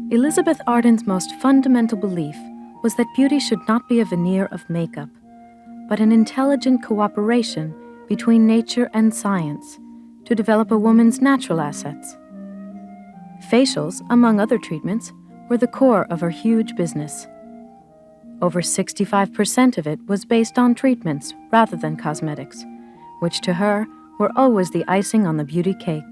Elizabeth Arden's most fundamental belief was that beauty should not be a veneer of makeup, but an intelligent cooperation between nature and science to develop a woman's natural assets. Facials, among other treatments, were the core of her huge business. Over 65% of it was based on treatments rather than cosmetics, which to her were always the icing on the beauty cake.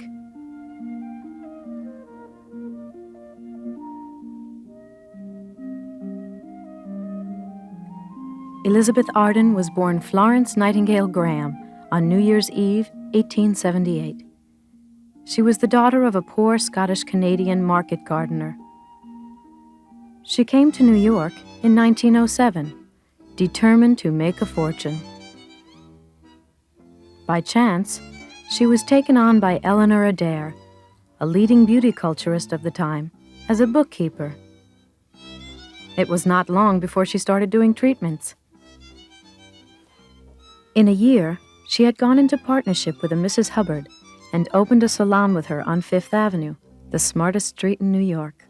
Elizabeth Arden was born Florence Nightingale Graham on New Year's Eve, 1878. She was the daughter of a poor Scottish-Canadian market gardener. She came to New York in 1907, determined to make a fortune. By chance, she was taken on by Eleanor Adair, a leading beauty culturist of the time, as a bookkeeper. It was not long before she started doing treatments. In a year, she had gone into partnership with a Mrs. Hubbard and opened a salon with her on Fifth Avenue, the smartest street in New York.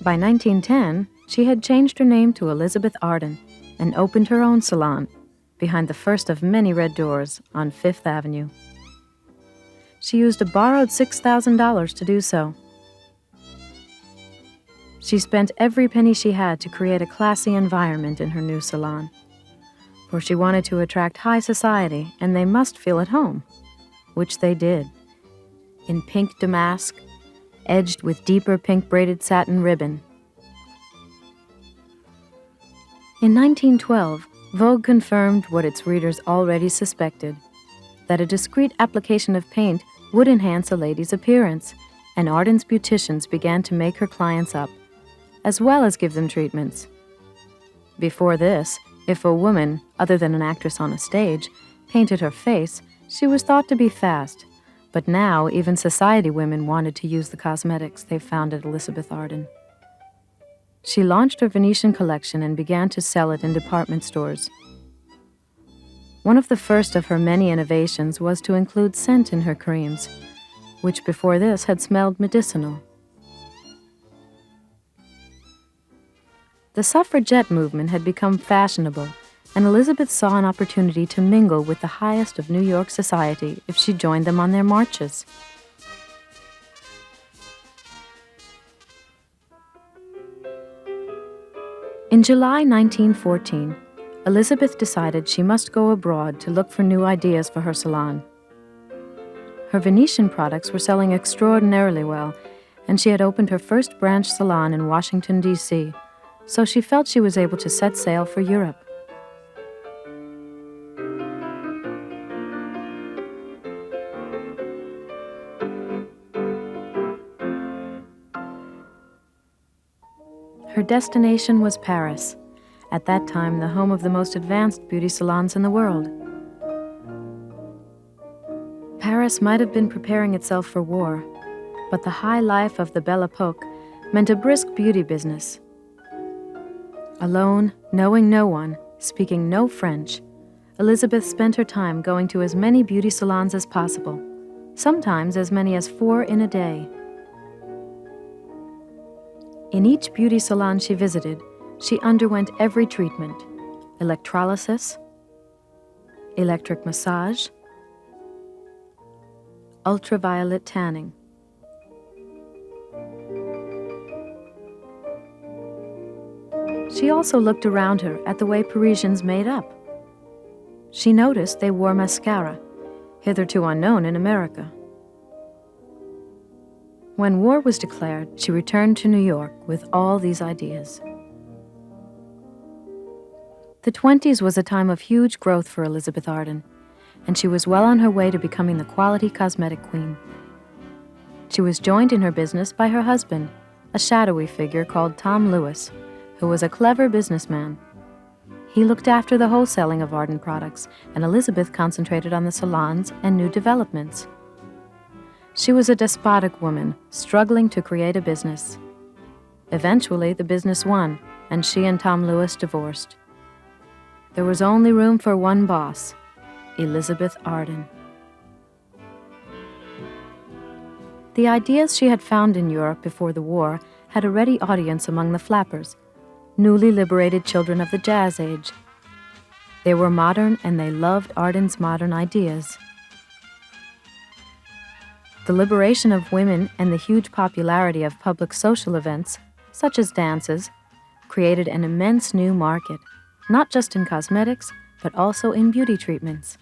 By 1910, she had changed her name to Elizabeth Arden and opened her own salon behind the first of many red doors on Fifth Avenue. She used a borrowed $6,000 to do so. She spent every penny she had to create a classy environment in her new salon, for she wanted to attract high society and they must feel at home, which they did, in pink damask, edged with deeper pink braided satin ribbon. In 1912, Vogue confirmed what its readers already suspected, that a discreet application of paint would enhance a lady's appearance, and Arden's beauticians began to make her clients up, as well as give them treatments. Before this, if a woman, other than an actress on a stage, painted her face, she was thought to be fast. But now, even society women wanted to use the cosmetics they found at Elizabeth Arden. She launched her Venetian collection and began to sell it in department stores. One of the first of her many innovations was to include scent in her creams, which before this had smelled medicinal. The suffragette movement had become fashionable, and Elizabeth saw an opportunity to mingle with the highest of New York society if she joined them on their marches. In July 1914, Elizabeth decided she must go abroad to look for new ideas for her salon. Her Venetian products were selling extraordinarily well, and she had opened her first branch salon in Washington, D.C., so she felt she was able to set sail for Europe. Her destination was Paris, at that time the home of the most advanced beauty salons in the world. Paris might have been preparing itself for war, but the high life of the Belle Epoque meant a brisk beauty business. Alone, knowing no one, speaking no French, Elizabeth spent her time going to as many beauty salons as possible, sometimes as many as 4 in a day. In each beauty salon she visited, she underwent every treatment: electrolysis, electric massage, ultraviolet tanning. She also looked around her at the way Parisians made up. She noticed they wore mascara, hitherto unknown in America. When war was declared, she returned to New York with all these ideas. The 20s was a time of huge growth for Elizabeth Arden, and she was well on her way to becoming the quality cosmetic queen. She was joined in her business by her husband, a shadowy figure called Tom Lewis, who was a clever businessman. He looked after the wholesaling of Arden products, and Elizabeth concentrated on the salons and new developments. She was a despotic woman, struggling to create a business. Eventually, the business won, and she and Tom Lewis divorced. There was only room for one boss, Elizabeth Arden. The ideas she had found in Europe before the war had a ready audience among the flappers, newly liberated children of the Jazz Age. They were modern and they loved Arden's modern ideas. The liberation of women and the huge popularity of public social events, such as dances, created an immense new market, not just in cosmetics, but also in beauty treatments.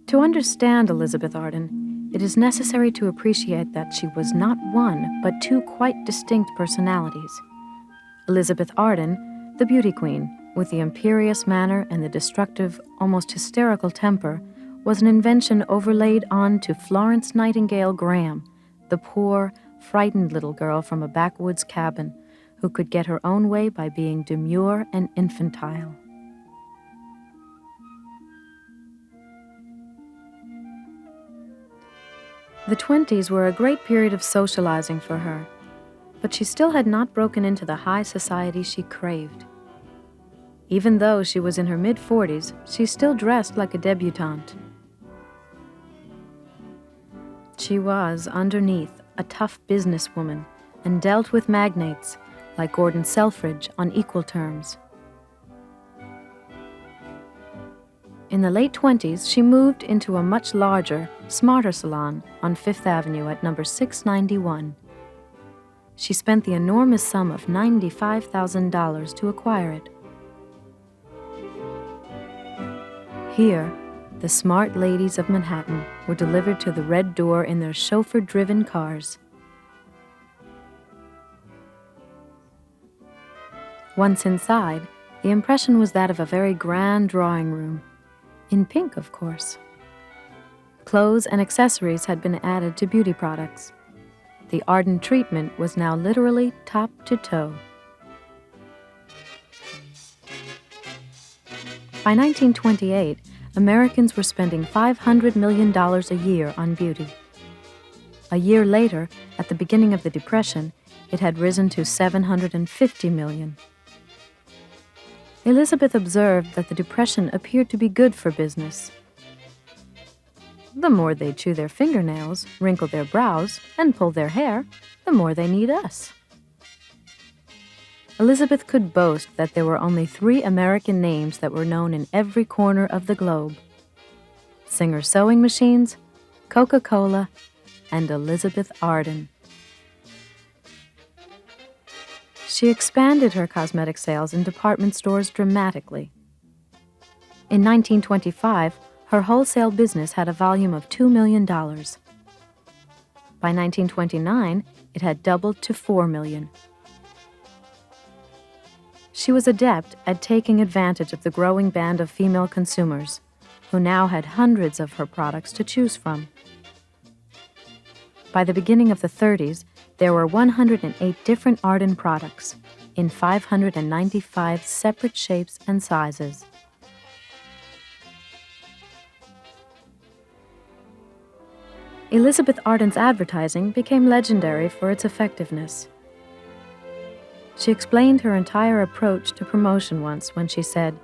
To understand Elizabeth Arden, it is necessary to appreciate that she was not one, but two quite distinct personalities. Elizabeth Arden, the beauty queen, with the imperious manner and the destructive, almost hysterical temper, was an invention overlaid on to Florence Nightingale Graham, the poor, frightened little girl from a backwoods cabin who could get her own way by being demure and infantile. The 20s were a great period of socializing for her, but she still had not broken into the high society she craved. Even though she was in her mid-40s, she still dressed like a debutante. She was, underneath, a tough businesswoman and dealt with magnates like Gordon Selfridge on equal terms. In the late 20s, she moved into a much larger, smarter salon on Fifth Avenue at number 691. She spent the enormous sum of $95,000 to acquire it. Here, the smart ladies of Manhattan were delivered to the Red Door in their chauffeur-driven cars. Once inside, the impression was that of a very grand drawing room. In pink, of course. Clothes and accessories had been added to beauty products. The Arden treatment was now literally top to toe. By 1928, Americans were spending $500 million a year on beauty. A year later, at the beginning of the Depression, it had risen to $750 million. Elizabeth observed that the Depression appeared to be good for business. The more they chew their fingernails, wrinkle their brows, and pull their hair, the more they need us. Elizabeth could boast that there were only 3 American names that were known in every corner of the globe: Singer sewing machines, Coca-Cola, and Elizabeth Arden. She expanded her cosmetic sales in department stores dramatically. In 1925, her wholesale business had a volume of $2 million. By 1929, it had doubled to $4 million. She was adept at taking advantage of the growing band of female consumers, who now had hundreds of her products to choose from. By the beginning of the 30s, there were 108 different Arden products in 595 separate shapes and sizes. Elizabeth Arden's advertising became legendary for its effectiveness. She explained her entire approach to promotion once when she said,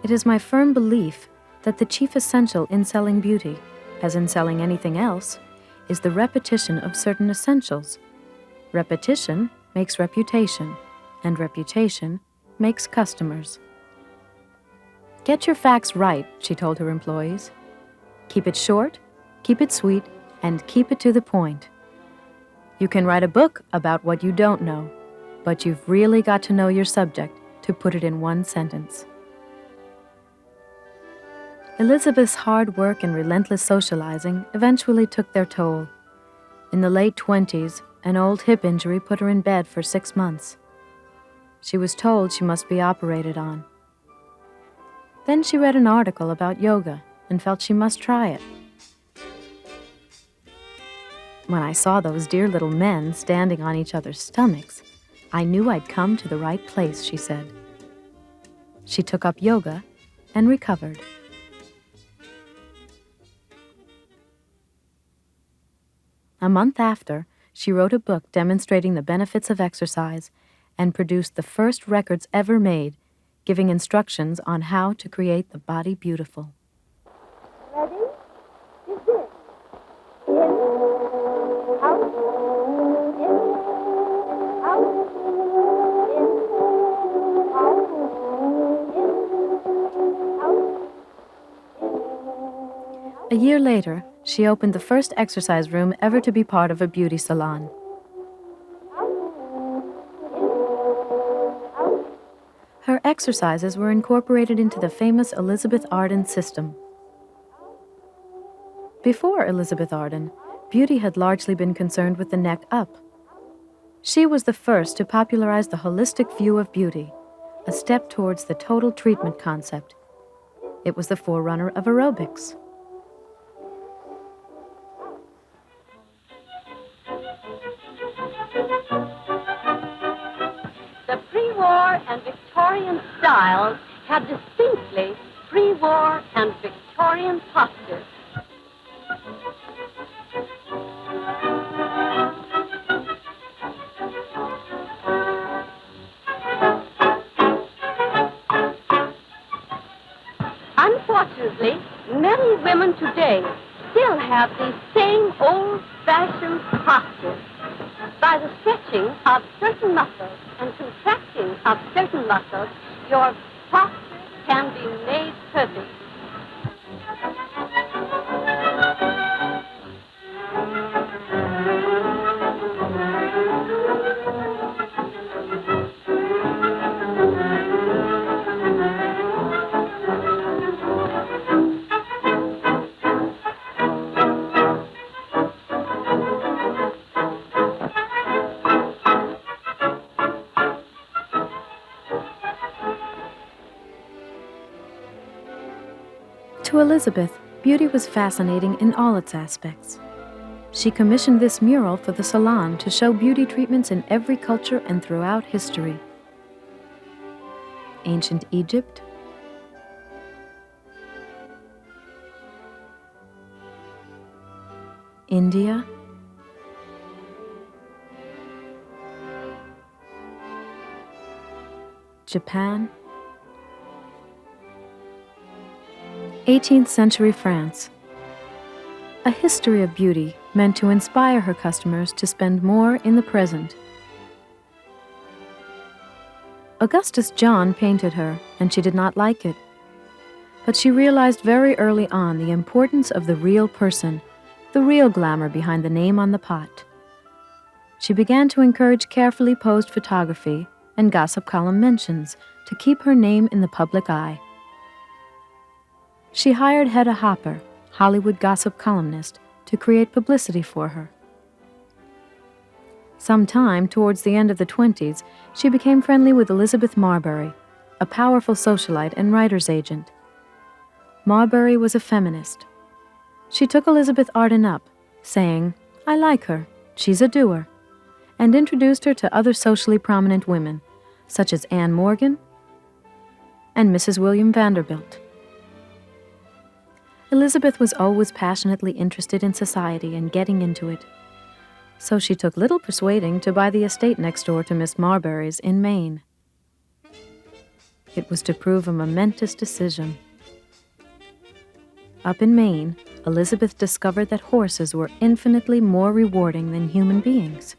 "It is my firm belief that the chief essential in selling beauty, as in selling anything else, is the repetition of certain essentials. Repetition makes reputation, and reputation makes customers." "Get your facts right," she told her employees. "Keep it short, keep it sweet, and keep it to the point. You can write a book about what you don't know, but you've really got to know your subject to put it in one sentence." Elizabeth's hard work and relentless socializing eventually took their toll. In the late 20s, an old hip injury put her in bed for 6 months. She was told she must be operated on. Then she read an article about yoga and felt she must try it. "When I saw those dear little men standing on each other's stomachs, I knew I'd come to the right place," she said. She took up yoga and recovered. A month after, she wrote a book demonstrating the benefits of exercise and produced the first records ever made, giving instructions on how to create the body beautiful. A year later, she opened the first exercise room ever to be part of a beauty salon. Her exercises were incorporated into the famous Elizabeth Arden system. Before Elizabeth Arden, beauty had largely been concerned with the neck up. She was the first to popularize the holistic view of beauty, a step towards the total treatment concept. It was the forerunner of aerobics. The pre-war and Victorian styles had distinctly pre-war and Victorian postures. Unfortunately, many women today still have these same old-fashioned postures. By the stretching of certain muscles and contracting of certain muscles, your posture can be made perfect. To Elizabeth, beauty was fascinating in all its aspects. She commissioned this mural for the salon to show beauty treatments in every culture and throughout history. Ancient Egypt, India, Japan, 18th century France. A history of beauty meant to inspire her customers to spend more in the present. Augustus John painted her, and she did not like it. But she realized very early on the importance of the real person, the real glamour behind the name on the pot. She began to encourage carefully posed photography and gossip column mentions to keep her name in the public eye. She hired Hedda Hopper, Hollywood gossip columnist, to create publicity for her. Sometime towards the end of the 20s, she became friendly with Elizabeth Marbury, a powerful socialite and writer's agent. Marbury was a feminist. She took Elizabeth Arden up, saying, "I like her, she's a doer," and introduced her to other socially prominent women, such as Anne Morgan and Mrs. William Vanderbilt. Elizabeth was always passionately interested in society and getting into it, so she took little persuading to buy the estate next door to Miss Marbury's in Maine. It was to prove a momentous decision. Up in Maine, Elizabeth discovered that horses were infinitely more rewarding than human beings.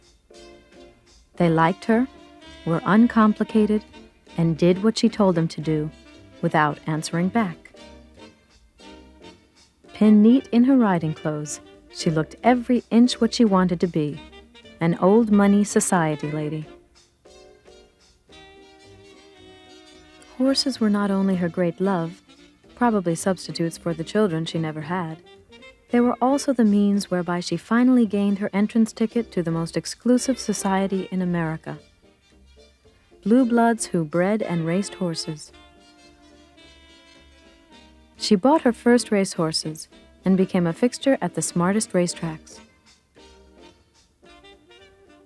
They liked her, were uncomplicated, and did what she told them to do, without answering back. Pinned neat in her riding clothes, she looked every inch what she wanted to be, an old money society lady. Horses were not only her great love, probably substitutes for the children she never had. They were also the means whereby she finally gained her entrance ticket to the most exclusive society in America. Blue bloods who bred and raced horses. She bought her first racehorses and became a fixture at the smartest racetracks.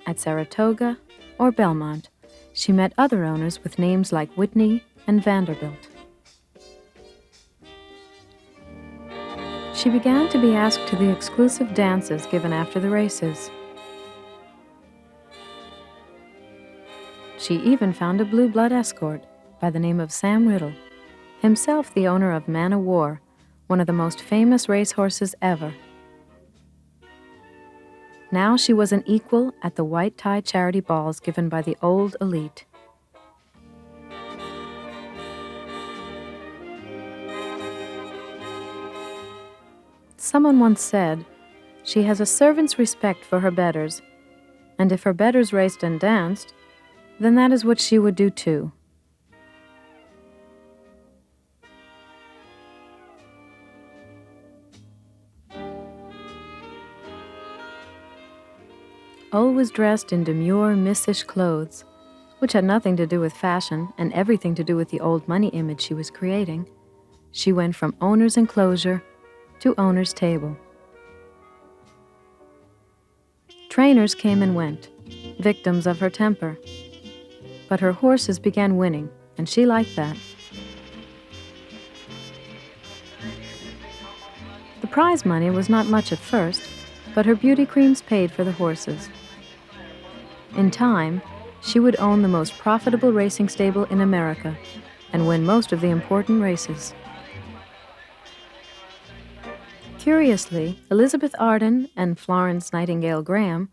At Saratoga or Belmont, she met other owners with names like Whitney and Vanderbilt. She began to be asked to the exclusive dances given after the races. She even found a blue blood escort by the name of Sam Riddle, himself the owner of Man o' War, one of the most famous racehorses ever. Now she was an equal at the white tie charity balls given by the old elite. Someone once said, "She has a servant's respect for her betters, and if her betters raced and danced, then that is what she would do too." Always dressed in demure, missish clothes, which had nothing to do with fashion and everything to do with the old money image she was creating, she went from owner's enclosure to owner's table. Trainers came and went, victims of her temper. But her horses began winning, and she liked that. The prize money was not much at first, but her beauty creams paid for the horses. In time, she would own the most profitable racing stable in America and win most of the important races. Curiously, Elizabeth Arden and Florence Nightingale Graham,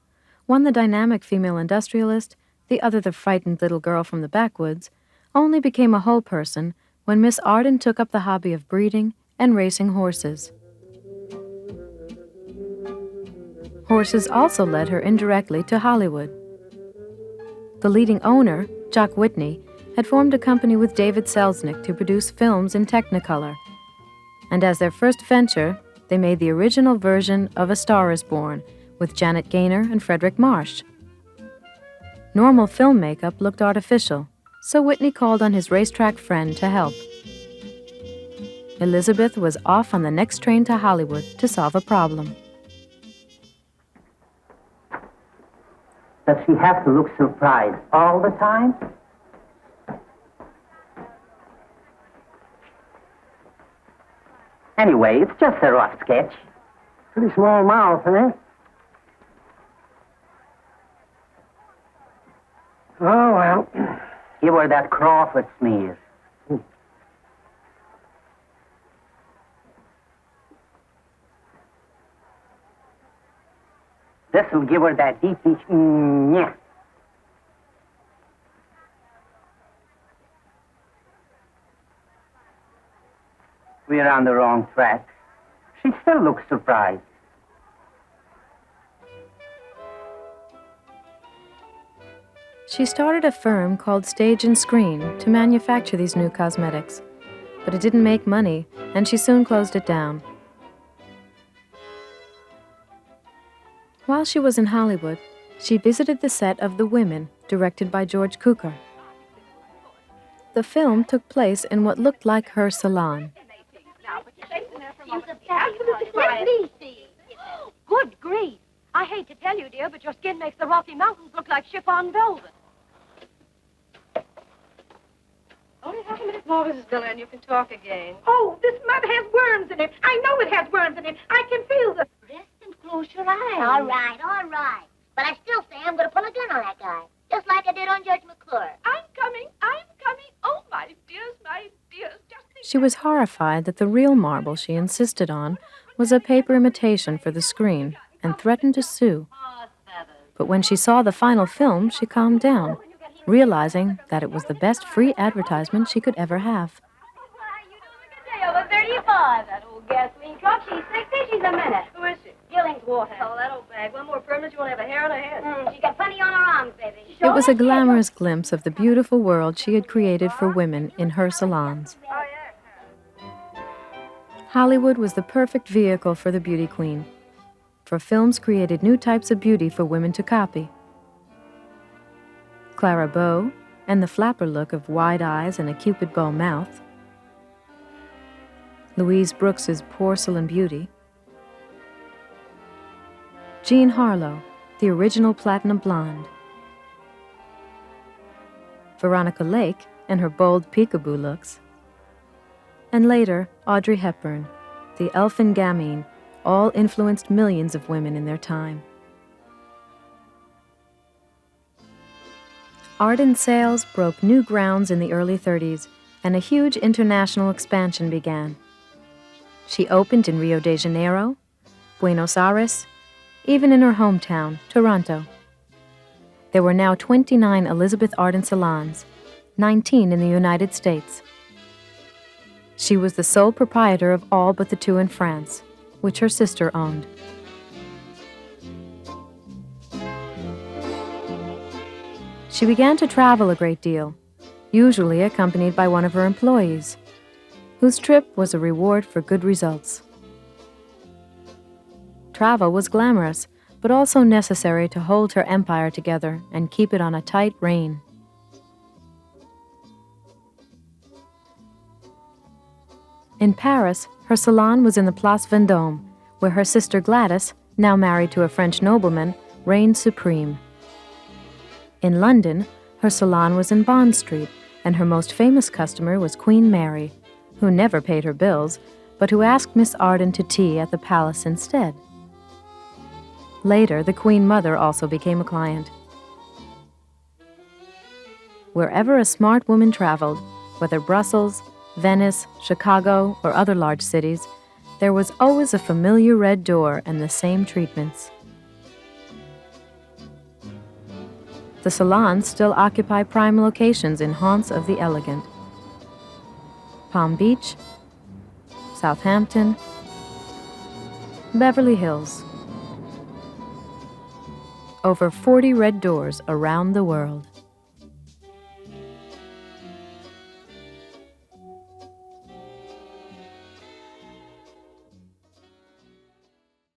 one the dynamic female industrialist, the other the frightened little girl from the backwoods, only became a whole person when Miss Arden took up the hobby of breeding and racing horses. Horses also led her indirectly to Hollywood. The leading owner, Jock Whitney, had formed a company with David Selznick to produce films in Technicolor. And as their first venture, they made the original version of A Star is Born with Janet Gaynor and Frederick Marsh. Normal film makeup looked artificial, so Whitney called on his racetrack friend to help. Elizabeth was off on the next train to Hollywood to solve a problem. Does she have to look surprised all the time? Anyway, it's just a rough sketch. Pretty small mouth, eh? Oh, well. Give her that Crawford smear. This will give her that deepish yeah. We're on the wrong track. She still looks surprised. She started a firm called Stage and Screen to manufacture these new cosmetics, but it didn't make money, and she soon closed it down. While she was in Hollywood, she visited the set of The Women, directed by George Cukor. The film took place in what looked like her salon. Good grief. I hate to tell you, dear, but your skin makes the Rocky Mountains look like chiffon velvet. Only half a minute more, Mrs. Miller, and you can talk again. Oh, this mud has worms in it. I know it has worms in it. I can feel the... Rest and close your eyes. All right. But I still say I'm going to pull a gun on that guy, just like I did on Judge McClure. I'm coming. Oh, my dears. Just think... She was horrified that the real marble she insisted on was a paper imitation for the screen and threatened to sue. But when she saw the final film, she calmed down, realizing that it was the best free advertisement she could ever have. Over 35. That old gasoline truck, she's 6 inches a minute. Who is she? Gilling's water. Oh, that old bag. One more permit, you won't have a hair on her head. She's got plenty on her arms, baby. It was a glamorous glimpse of the beautiful world she had created for women in her salons. Oh, yeah. Hollywood was the perfect vehicle for the beauty queen, for films created new types of beauty for women to copy. Clara Bow and the flapper look of wide eyes and a cupid bow mouth. Louise Brooks's porcelain beauty. Jean Harlow, the original platinum blonde. Veronica Lake and her bold peekaboo looks. And later, Audrey Hepburn, the elfin gamine, all influenced millions of women in their time. Arden sales broke new grounds in the early 30s, and a huge international expansion began. She opened in Rio de Janeiro, Buenos Aires, even in her hometown, Toronto. There were now 29 Elizabeth Arden salons, 19 in the United States. She was the sole proprietor of all but the 2 in France, which her sister owned. She began to travel a great deal, usually accompanied by one of her employees, whose trip was a reward for good results. Travel was glamorous, but also necessary to hold her empire together and keep it on a tight rein. In Paris, her salon was in the Place Vendôme, where her sister Gladys, now married to a French nobleman, reigned supreme. In London, her salon was in Bond Street, and her most famous customer was Queen Mary, who never paid her bills, but who asked Miss Arden to tea at the palace instead. Later, the Queen Mother also became a client. Wherever a smart woman traveled, whether Brussels, Venice, Chicago, or other large cities, there was always a familiar red door and the same treatments. The salons still occupy prime locations in haunts of the elegant. Palm Beach, Southampton, Beverly Hills. Over 40 red doors around the world.